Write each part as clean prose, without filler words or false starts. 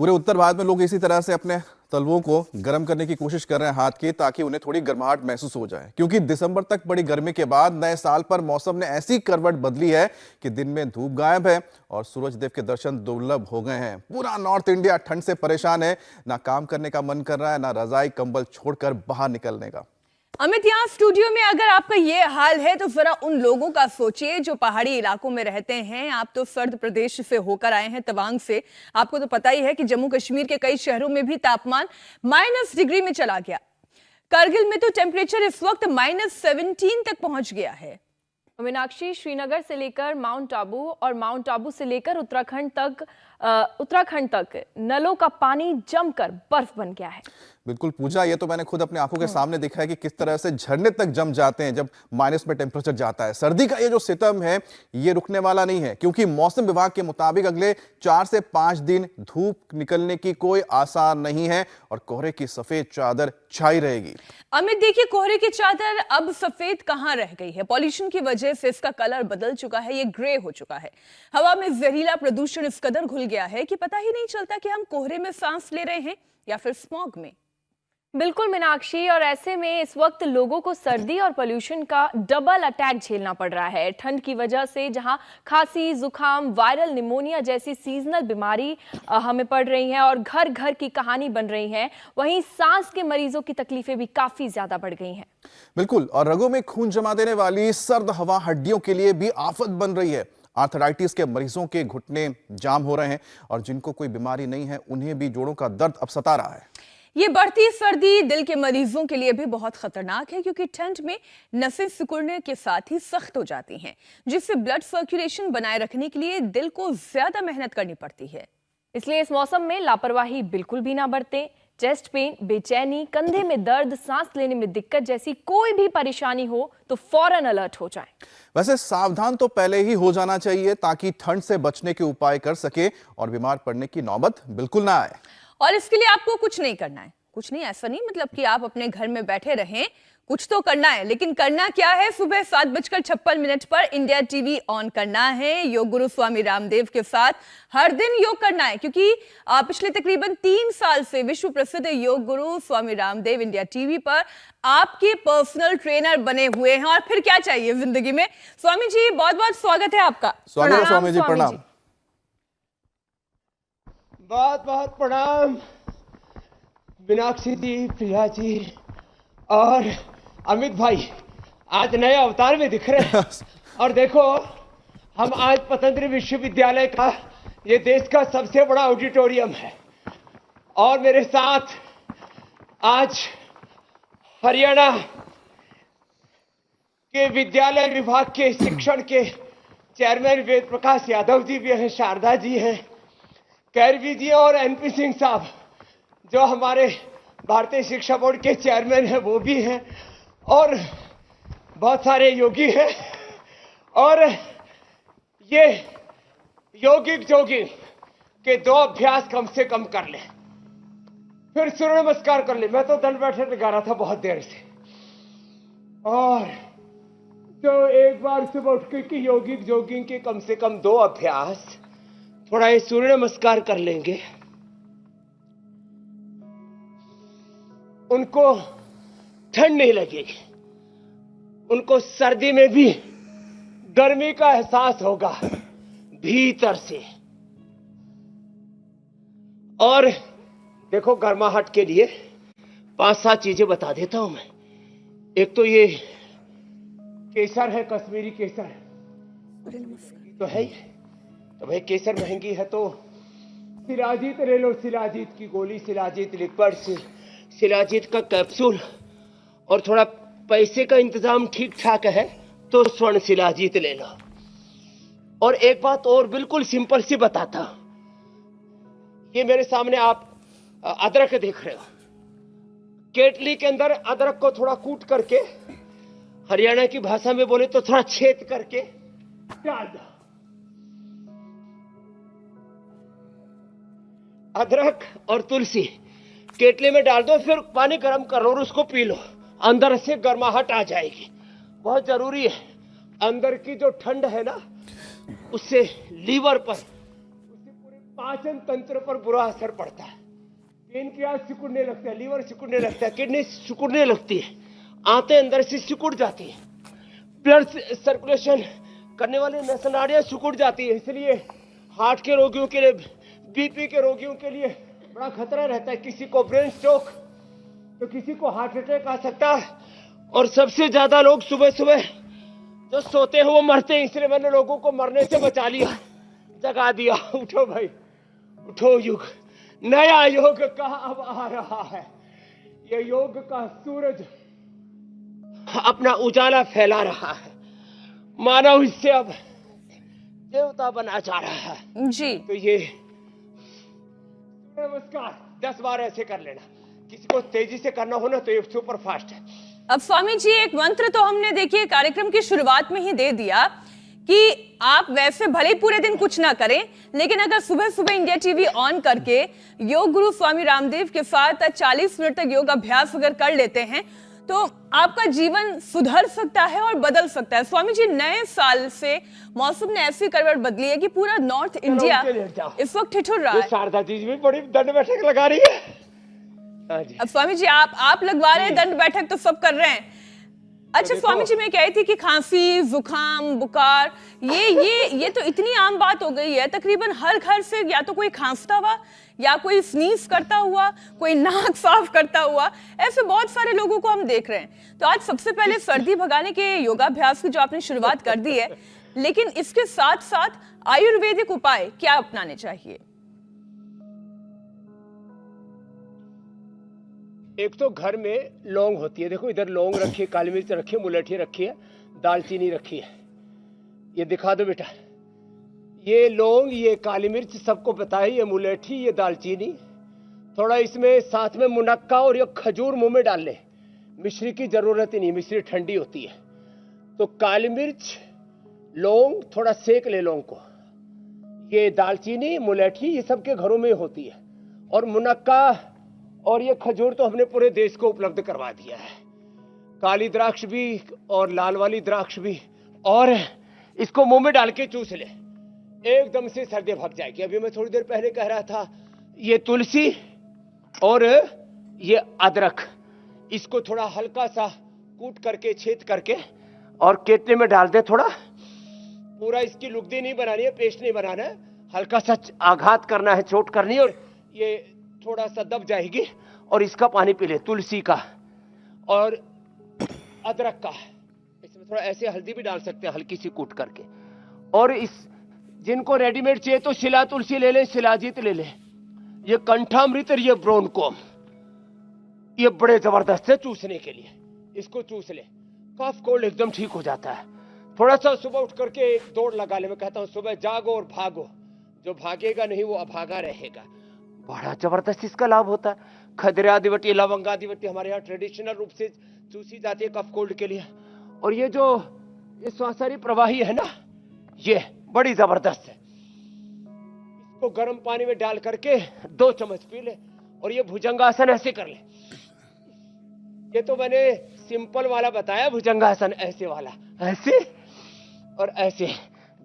पूरे उत्तर भारत में लोग इसी तरह से अपने तलवों को गर्म करने की कोशिश कर रहे हैं हाथ की, ताकि उन्हें थोड़ी गर्माहट महसूस हो जाए। क्योंकि दिसंबर तक बड़ी गर्मी के बाद नए साल पर मौसम ने ऐसी करवट बदली है कि दिन में धूप गायब है और सूरज देव के दर्शन दुर्लभ हो गए हैं। पूरा नॉर्थ इंडिया ठंड से परेशान है, ना काम करने का मन कर रहा है, ना रजाई कंबल छोड़कर बाहर निकलने का। अमित, यहाँ स्टूडियो में अगर आपका ये हाल है तो जरा उन लोगों का सोचिए जो पहाड़ी इलाकों में रहते हैं। आप तो सर्द प्रदेश से होकर आए हैं, तवांग से। आपको तो पता ही है कि जम्मू कश्मीर के कई शहरों में भी तापमान -डिग्री में चला गया। करगिल में तो टेम्परेचर इस वक्त -17 तक पहुंच गया है। मीनाक्षी, श्रीनगर से लेकर माउंट आबू और माउंट आबू से लेकर उत्तराखंड तक नलों का पानी जमकर बर्फ बन गया है। बिल्कुल पूजा, ये तो मैंने खुद अपने आंखों के सामने देखा है कि किस तरह से झरने तक जम जाते हैं जब माइनस में टेम्परेचर जाता है। सर्दी का ये जो सितम है ये रुकने वाला नहीं है, क्योंकि मौसम विभाग के मुताबिक अगले 4 से 5 दिन धूप निकलने की कोई आसार नहीं है और कोहरे की सफेद चादर छाई रहेगी। अमित देखिए, कोहरे की चादर अब सफेद कहां रह गई है। पॉल्यूशन की वजह से इसका कलर बदल चुका है, ये ग्रे हो चुका है। हवा में जहरीला प्रदूषण इस कदर घुल गया है कि पता ही नहीं चलता कि हम कोहरे में सांस ले रहे हैं या फिर स्मॉग में। बिल्कुल मीनाक्षी, और ऐसे में इस वक्त लोगों को सर्दी और पोल्यूशन का डबल अटैक झेलना पड़ रहा है। ठंड की वजह से जहां खांसी, जुकाम, वायरल निमोनिया जैसी सीजनल बीमारी हमें पड़ रही हैं और घर घर की कहानी बन रही है, वहीं सांस के मरीजों की तकलीफें भी काफी ज्यादा बढ़ गई हैं। बिल्कुल, और रगों में खून जमा देने वाली सर्द हवा हड्डियों के लिए भी आफत बन रही है। आर्थराइटिस के मरीजों के घुटने जाम हो रहे हैं और जिनको कोई बीमारी नहीं है उन्हें भी जोड़ों का दर्द अब सता रहा है। ये बढ़ती सर्दी दिल के मरीजों के लिए भी बहुत खतरनाक है, क्योंकि ठंड में नसें सिकुड़ने के साथ ही सख्त हो जाती हैं, जिससे ब्लड सर्कुलेशन बनाए रखने के लिए दिल को ज्यादा मेहनत करनी पड़ती है। इसलिए इस मौसम में लापरवाही बिल्कुल भी ना बरतें। चेस्ट पेन, बेचैनी, कंधे में दर्द, सांस लेने में दिक्कत जैसी कोई भी परेशानी हो तो फौरन अलर्ट हो जाएं। वैसे सावधान तो पहले ही हो जाना चाहिए, ताकि ठंड से बचने के उपाय कर सके और बीमार पड़ने की नौबत बिल्कुल ना आए। और इसके लिए आपको कुछ नहीं करना है। कुछ नहीं, ऐसा नहीं मतलब कि आप अपने घर में बैठे रहें, कुछ तो करना है। लेकिन करना क्या है? सुबह 7:56 पर इंडिया टीवी ऑन करना है। योग गुरु स्वामी रामदेव के साथ हर दिन योग करना है, क्योंकि पिछले तकरीबन 3 साल से विश्व प्रसिद्ध योग गुरु स्वामी रामदेव इंडिया टीवी पर आपके पर्सनल ट्रेनर बने हुए हैं। और फिर क्या चाहिए जिंदगी में। स्वामी जी, बहुत बहुत स्वागत है आपका। स्वामी जी प्रणाम। बहुत बहुत प्रणाम मीनाक्षी जी, प्रिया जी और अमित भाई। आज नए अवतार में दिख रहे हैं। और देखो, हम आज पतंजलि विश्वविद्यालय का, ये देश का सबसे बड़ा ऑडिटोरियम है, और मेरे साथ आज हरियाणा के विद्यालय विभाग के शिक्षण के चेयरमैन वेद प्रकाश यादव जी भी हैं, शारदा जी हैं, कैरवी जी और एनपी सिंह साहब जो हमारे भारतीय शिक्षा बोर्ड के चेयरमैन हैं वो भी हैं, और बहुत सारे योगी हैं। और ये योगिक जोगिंग के 2 अभ्यास कम से कम कर ले, फिर सूर्य नमस्कार कर ले। मैं तो दंड बैठक लगा रहा था बहुत देर से, और जो एक बार सुबह उठ के योगिक जोगिंग के कम से कम 2 अभ्यास, थोड़ा ये सूर्य नमस्कार कर लेंगे, उनको ठंड नहीं लगेगी, उनको सर्दी में भी गर्मी का एहसास होगा भीतर से। और देखो, गर्माहट के लिए 5-7 चीजें बता देता हूं मैं। एक तो ये केसर है, कश्मीरी केसर तो है ही, तो भाई केसर महंगी है तो शिलाजीत ले लो, शिलाजीत की गोली, शिलाजीत लिक्विड, शिलाजीत का कैप्सूल। और थोड़ा पैसे का इंतजाम ठीक ठाक है तो स्वर्ण शिलाजीत ले लो। और एक बात और बिल्कुल सिंपल सी बताता, ये मेरे सामने आप अदरक देख रहे हो, केटली के अंदर अदरक को थोड़ा कूट करके, हरियाणा की भाषा में बोले तो थोड़ा छेद करके डाल दो। अदरक और तुलसी केटली में डाल दो, फिर पानी गर्म कर लो और उसको पी लो, अंदर से गर्माहट आ जाएगी। बहुत जरूरी है, अंदर की जो ठंड है ना, उससे लीवर पर, उससे पूरे पाचन तंत्र पर बुरा असर पड़ता है। पेनक्रियास सिकुड़ने लगता है, लीवर सिकुड़ने लगता है, किडनी सिकुड़ने लगती है, आंतें अंदर से सिकुड़ जाती है, ब्लड सर्कुलेशन करने वाली नस नाड़ियां सिकुड़ जाती है। इसलिए हार्ट के रोगियों के लिए, बीपी के रोगियों के लिए बड़ा खतरा रहता है। किसी को ब्रेन स्ट्रोक तो किसी को हार्ट अटैक आ सकता है। और सबसे ज्यादा लोग सुबह सुबह जो सोते हैं वो मरते हैं। इसलिए मैंने लोगों को मरने से बचा लिया, जगा दिया। उठो भाई, उठो। युग, नया योग का अब आ रहा है। ये योग का सूरज अपना उजाला फैला रहा है। मानव इससे अब देवता बना जा रहा है। जी तो ये नमस्कार 10 बार ऐसे कर लेना। किसी को तेजी से करना हो ना तो ये सुपर फास्ट है। अब स्वामी जी एक मंत्र तो हमने देखिए कार्यक्रम की शुरुआत में ही दे दिया कि आप वैसे भले ही पूरे दिन कुछ ना करें, लेकिन अगर सुबह सुबह इंडिया टीवी ऑन करके योग गुरु स्वामी रामदेव के साथ 40 मिनट तक योग अभ्यास अगर कर लेते हैं तो आपका जीवन सुधर सकता है और बदल सकता है। स्वामी जी नए साल से मौसम ने ऐसी करवट बदली है कि पूरा नॉर्थ इंडिया इस वक्त ठिठुर रहा है। शारदा जी भी बड़ी दंड बैठक लगा रही है। हाँ जी। अब स्वामी जी आप लगवा रहे हैं दंड बैठक तो सब कर रहे हैं। अच्छा स्वामी जी मैं कह रही थी कि खांसी, जुकाम, बुखार ये तो इतनी आम बात हो गई है, तकरीबन हर घर से या तो कोई खांसता हुआ या कोई स्नीज करता हुआ, कोई नाक साफ करता हुआ, ऐसे बहुत सारे लोगों को हम देख रहे हैं। तो आज सबसे पहले सर्दी भगाने के योगाभ्यास की जो आपने शुरुआत कर दी है, लेकिन इसके साथ साथ आयुर्वेदिक उपाय क्या अपनाने चाहिए? एक तो घर में लौंग होती है। देखो इधर लौंग रखी है, काली मिर्च रखी है, मुलैठी रखी है, दालचीनी रखी है। ये दिखा दो बेटा। ये लौंग, ये काली मिर्च सबको पता है, ये मुलैठी, ये दालचीनी। थोड़ा इसमें साथ में मुनक्का और ये खजूर मुंह में डाल ले। मिश्री की जरूरत ही नहीं, मिश्री ठंडी होती है। तो काली मिर्च, लौंग, थोड़ा सेक ले लौंग को। ये दालचीनी, मुलैठी ये सबके घरों में होती है। और मुनक्का और ये खजूर तो हमने पूरे देश को उपलब्ध करवा दिया है। काली द्राक्ष भी और लाल वाली द्राक्ष भी। और इसको मुंह में डाल के चूस ले, एकदम से सर्दी भाग जाएगी। अभी मैं थोड़ी देर पहले कह रहा था, ये तुलसी और ये अदरक, इसको थोड़ा हल्का सा कूट करके, छेद करके और केतली में डाल दे। थोड़ा पूरा इसकी लुगदी नहीं बनानी है, पेस्ट नहीं बनाना है, हल्का सा आघात करना है, चोट करनी है। और ये थोड़ा सा दब जाएगी और इसका पानी पी ले, तुलसी का और अदरक का। इसमें थोड़ा ऐसे हल्दी भी डाल सकते हैं, हल्की सी कूट करके। और इस जिनको रेडीमेड चाहिए तो शिला तुलसी ले ले, शिलाजीत ले ले। ये कंठामृत और ये ब्रोनकोम, ये बड़े जबरदस्त है चूसने के लिए। इसको चूस ले, कफ कोल्ड एकदम ठीक हो जाता है। थोड़ा सा सुबह उठ करके एक दौड़ लगा ले। मैं कहता हूँ सुबह जागो और भागो, जो भागेगा नहीं वो अभागा रहेगा। बड़ा जबरदस्त इसका लाभ होता है। खदरादिवटी, लवंगादिवटी हमारे यहाँ ट्रेडिशनल रूप से चूसी जाती है कफ कोल्ड के लिए। और ये जो ये स्वासारी प्रवाही है ना, ये बड़ी जबरदस्त है। इसको गर्म पानी में डाल करके 2 चम्मच पी ले। और ये भुजंगासन ऐसे कर ले। ये तो मैंने सिंपल वाला बताया, भुजंगासन ऐसे वाला, ऐसे और ऐसे।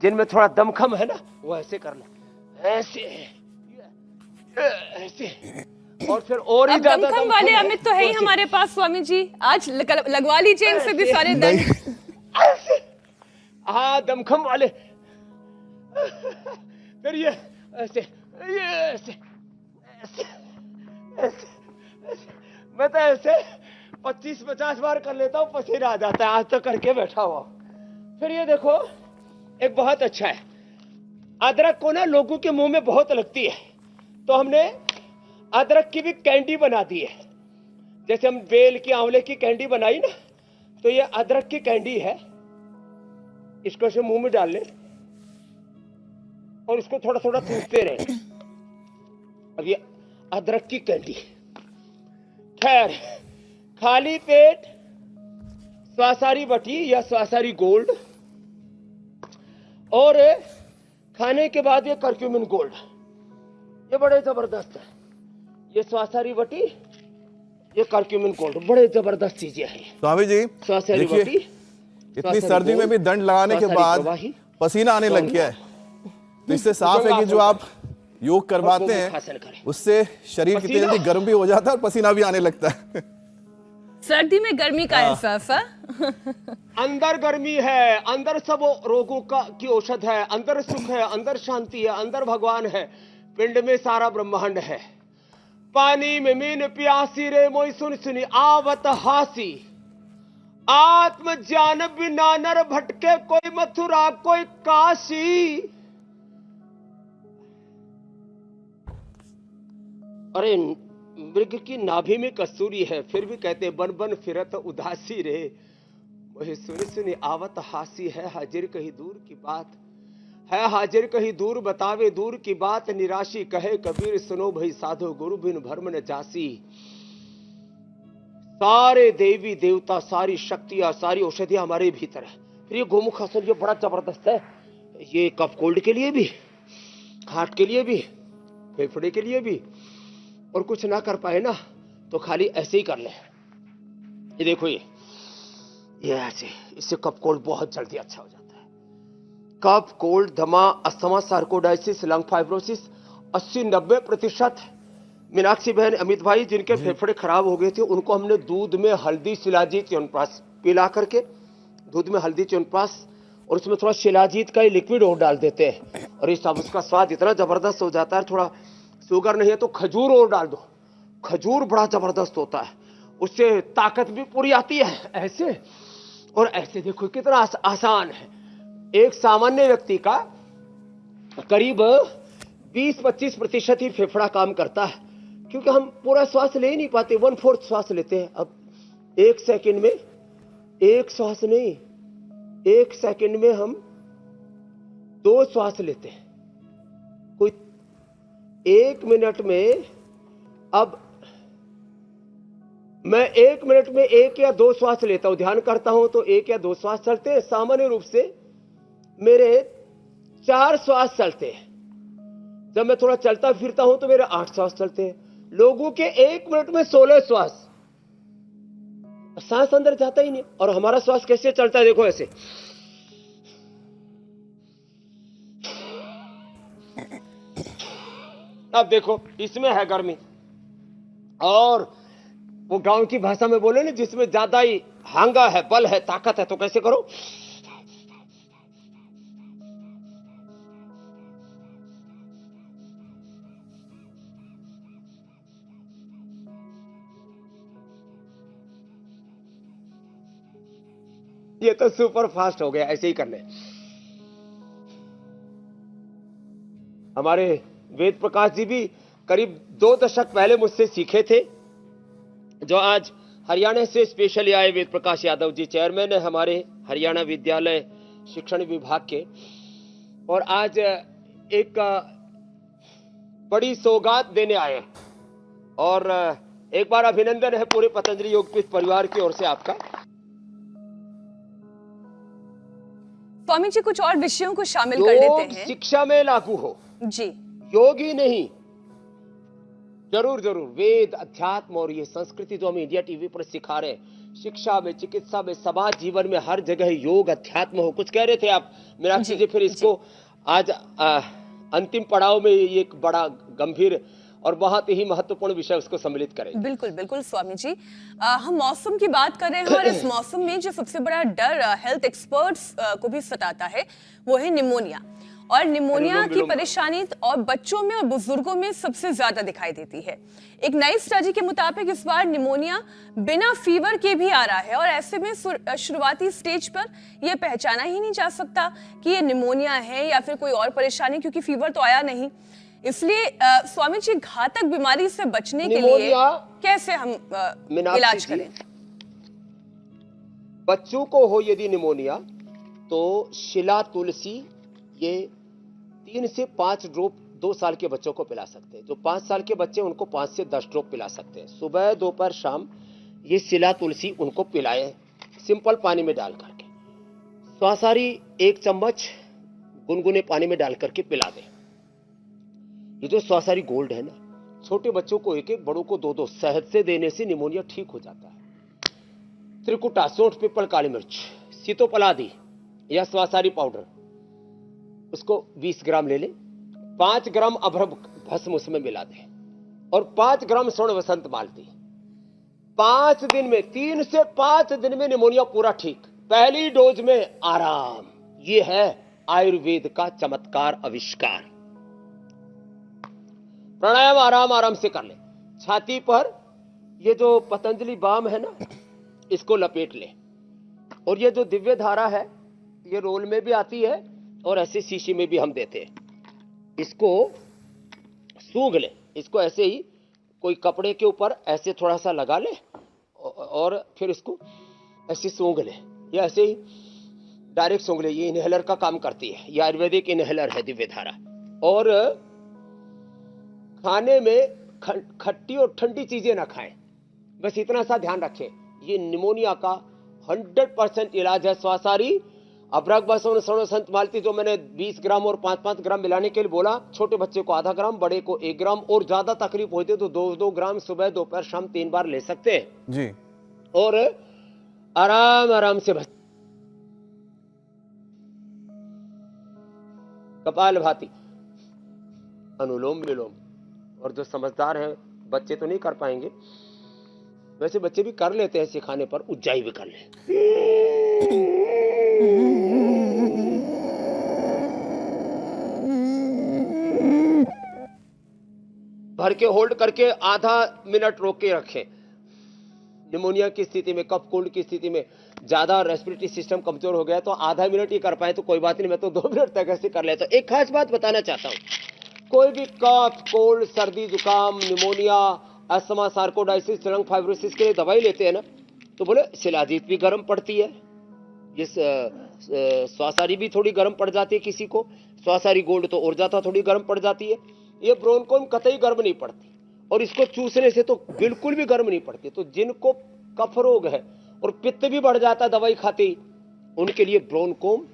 जिनमें थोड़ा दमखम है ना वो ऐसे कर ले, ऐसे ऐसे। और फिर और ही ज्यादा दमखम वाले अमित तो है ही हमारे पास स्वामी जी, आज लगवा लीजिए इनसे भी सारे दंड। हाँ दमखम वाले। फिर ये ऐसे, ये ऐसे ऐसे ऐसे। मैं तो ऐसे 25-50 बार कर लेता हूँ, पसीना आ जाता है। आज तो करके बैठा हुआ। फिर ये देखो एक बहुत अच्छा है। अदरक को ना लोगों के मुंह में बहुत लगती है, तो हमने अदरक की भी कैंडी बना दी है। जैसे हम बेल की, आंवले की कैंडी बनाई ना, तो ये अदरक की कैंडी है। इसको से मुंह में डाल ले और इसको थोड़ा थोड़ा चूसते रहे। अब ये अदरक की कैंडी। खैर, खाली पेट स्वासारी बटी या स्वासारी गोल्ड, और खाने के बाद ये कर्क्यूमिन गोल्ड, ये बड़े जबरदस्त है। ये स्वासारी बटी, ये कर्क्यूमिन गोल्ड, बड़े जबरदस्त चीजें हैं। स्वामी जी स्वासारी बटी, इतनी सर्दी में भी दंड लगाने के बाद पसीना आने लग गया है, तो इससे साफ है कि जो आप योग करवाते गोमुखासन हैं करें। उससे शरीर कितनी पसीना? जल्दी गर्म भी हो जाता है और पसीना भी आने लगता है। सर्दी में गर्मी का एहसास है। अंदर गर्मी है, अंदर सब रोगों का की औषध है, अंदर सुख है, अंदर शांति है, अंदर भगवान है, पिंड में सारा ब्रह्मांड है। पानी में मीन प्यासी रे मोई सुन सुनी आवत हासी, आत्म ज्ञान बिना नर भटके, कोई मथुरा कोई काशी। अरे मृग की नाभि में कस्तूरी है, फिर भी कहते बन बन फिरत उदासी रे, वही सुनी सुनी आवत हासी, है हाजिर कहीं दूर की बात, है हाजिर कहीं दूर बतावे दूर की बात, निराशी कहे कबीर सुनो भाई साधो गुरु बिन भरम न जासी। सारे देवी देवता, सारी शक्तियां, सारी औषधियां हमारे भीतर है। फिर ये गोमुखासन ये बड़ा जबरदस्त है, ये कफ कोल्ड के लिए भी, हार्ट के लिए भी, फेफड़े के लिए भी, और कुछ ना कर पाए ना तो खाली ऐसे ही कर ले। ये देखो ये ऐसे, इससे कफ कोल्ड बहुत जल्दी अच्छा हो जाता है। कफ कोल्ड, दमा, अस्थमा, सार्कोडाइसिस, लंग फाइब्रोसिस 80-90%। मीनाक्षी बहन, अमित भाई, जिनके फेफड़े खराब हो गए थे उनको हमने दूध में हल्दी, शिलाजीत, च्यवनप्राश पिला करके, दूध में हल्दी, च्यवनप्राश और उसमें थोड़ा शिलाजीत का ही लिक्विड और डाल देते हैं, और ये सब उसका स्वाद इतना जबरदस्त हो जाता है। थोड़ा शुगर नहीं है तो खजूर और डाल दो, खजूर बड़ा जबरदस्त होता है, उससे ताकत भी पूरी आती है। ऐसे और ऐसे देखो कितना आसान है। एक सामान्य व्यक्ति का करीब 20-25% ही फेफड़ा काम करता है, क्योंकि हम पूरा श्वास ले ही नहीं पाते, 1/4 श्वास लेते हैं। अब एक सेकंड में, एक श्वास नहीं, एक सेकंड में हम 2 श्वास लेते हैं। कोई 1 मिनट में, अब मैं 1 मिनट में 1 या 2 श्वास लेता हूं, ध्यान करता हूं तो 1 या 2 श्वास चलते हैं। सामान्य रूप से मेरे 4 श्वास चलते हैं। जब मैं थोड़ा चलता फिरता हूं तो मेरे 8 श्वास चलते हैं। लोगों के 1 मिनट में 16 श्वास, सांस अंदर जाता ही नहीं। और हमारा श्वास कैसे चलता है, देखो ऐसे। अब देखो इसमें है गर्मी, और वो गांव की भाषा में बोले ना, जिसमें ज्यादा ही हांगा है, बल है, ताकत है, तो कैसे करो। ये तो सुपर फास्ट हो गया, ऐसे ही करने। हमारे वेद प्रकाश जी भी करीब 2 दशक पहले मुझसे सीखे थे, जो आज हरियाणा से स्पेशली आए वेद प्रकाश यादव जी, चेयरमैन है हमारे हरियाणा विद्यालय शिक्षण विभाग के, और आज एक बड़ी सौगात देने आए। और एक बार अभिनंदन है पूरे पतंजलि योगपीठ परिवार की ओर से आपका। स्वामी जी कुछ और विषयों को शामिल कर लेते हैं। शिक्षा में लागू हो जी, योग ही नहीं, जरूर जरूर वेद, अध्यात्म और ये संस्कृति जो हम इंडिया टीवी पर सिखा रहे हैं, शिक्षा में, चिकित्सा में, समाज जीवन में, हर जगह योग अध्यात्म हो। कुछ कह रहे थे आप मीनाक्षी जी, फिर इसको आज अंतिम पड़ाव में ये एक बड़ा गंभीर और बहुत ही महत्वपूर्ण विषय उसको सम्मिलित करें। बिल्कुल बिल्कुल स्वामी जी, हम मौसम की बात कर रहे हैं, और इस मौसम में जो सबसे बड़ा डर हेल्थ एक्सपर्ट्स को भी सताता है वो है निमोनिया। और निमोनिया की परेशानी और बच्चों में और बुजुर्गों में सबसे ज्यादा दिखाई देती है। एक नई स्टडी के मुताबिक इस बार निमोनिया बिना फीवर के भी आ रहा है, और ऐसे में शुरुआती स्टेज पर यह पहचाना ही नहीं जा सकता कि ये निमोनिया है या फिर कोई और परेशानी, क्योंकि फीवर तो आया नहीं। इसलिए स्वामी जी, घातक बीमारी से बचने के लिए कैसे हम इलाज करें? बच्चों को हो यदि निमोनिया, तो शिला तुलसी ये 3 से 5 ड्रॉप 2 साल के बच्चों को पिला सकते हैं। जो 5 साल के बच्चे उनको 5 से 10 ड्रॉप पिला सकते हैं। सुबह, दोपहर, शाम ये शिला तुलसी उनको पिलाएं, सिंपल पानी में डाल करके। स्वासारी 1 चम्मच गुनगुने पानी में डाल करके पिला दें। ये जो स्वासारी गोल्ड है ना, छोटे बच्चों को 1-1, बड़ों को 2-2 शहद से देने से निमोनिया ठीक हो जाता है। त्रिकुटा, सौंठ, पीपल, काली मिर्च, सीतोपलादी या स्वासारी पाउडर, उसको 20 ग्राम ले लें। 5 ग्राम भस्म उसमें मिला दें और 5 ग्राम स्वर्ण वसंत मालती। 5 दिन में, 3 से 5 दिन में निमोनिया पूरा ठीक, पहली डोज में आराम। ये है आयुर्वेद का चमत्कार आविष्कार। प्राणायाम आराम आराम से कर ले। छाती पर ये जो पतंजलि बाम है ना, इसको लपेट ले। और ये जो दिव्य धारा है, ये रोल में भी आती है और ऐसे शीशी में भी हम देते हैं। इसको सूंघ ले। इसको ऐसे ही कोई कपड़े के ऊपर ऐसे थोड़ा सा लगा ले और फिर इसको ऐसे सूंघ ले, या ऐसे ही डायरेक्ट सूंघ ले। ये इनहेलर का काम करती है, ये आयुर्वेदिक इनहेलर है दिव्य धारा। और खाने में खट्टी और ठंडी चीजें ना खाएं, बस इतना सा ध्यान रखें। ये निमोनिया का 100% इलाज है। स्वासारी, अभ्रक बसवन स्वर्ण संत मालती जो मैंने 20 ग्राम और 5-5 ग्राम मिलाने के लिए बोला, छोटे बच्चे को आधा ग्राम, बड़े को 1 ग्राम, और ज्यादा तकलीफ होती है तो 2-2 ग्राम सुबह दोपहर शाम 3 बार ले सकते हैं जी। और आराम आराम से बस। कपाल भाती, अनुलोम विलोम। और जो समझदार है, बच्चे तो नहीं कर पाएंगे, वैसे बच्चे भी कर लेते हैं सिखाने पर, उज्जाई भी कर ले। भर के होल्ड करके आधा मिनट रोक के रखें। निमोनिया की स्थिति में, कफ कोल्ड की स्थिति में ज्यादा रेस्पिरेटरी सिस्टम कमजोर हो गया तो आधा मिनट ही कर पाए तो कोई बात नहीं, मैं तो 2 मिनट तक ऐसे कर लेता हूं। एक खास बात बताना चाहता हूं, कोई भी कफ कोल्ड, सर्दी जुकाम, निमोनिया, अस्थमा, सार्कोडाइसिस, लंग फाइब्रोसिस के लिए दवाई लेते हैं ना, तो बोले शिलाजीत भी गर्म पड़ती है, ये स्वासारी भी थोड़ी गर्म पड़ जाती है किसी को, स्वासारी गोल्ड तो और ज्यादा थोड़ी गर्म पड़ जाती है। ये ब्रोनकोम कतई गर्म नहीं पड़ती, और इसको चूसने से तो बिल्कुल भी गर्म नहीं पड़ती। तो जिनको कफ रोग है और पित्त भी बढ़ जाता है दवाई खाते ही, उनके लिए ब्रोनकोम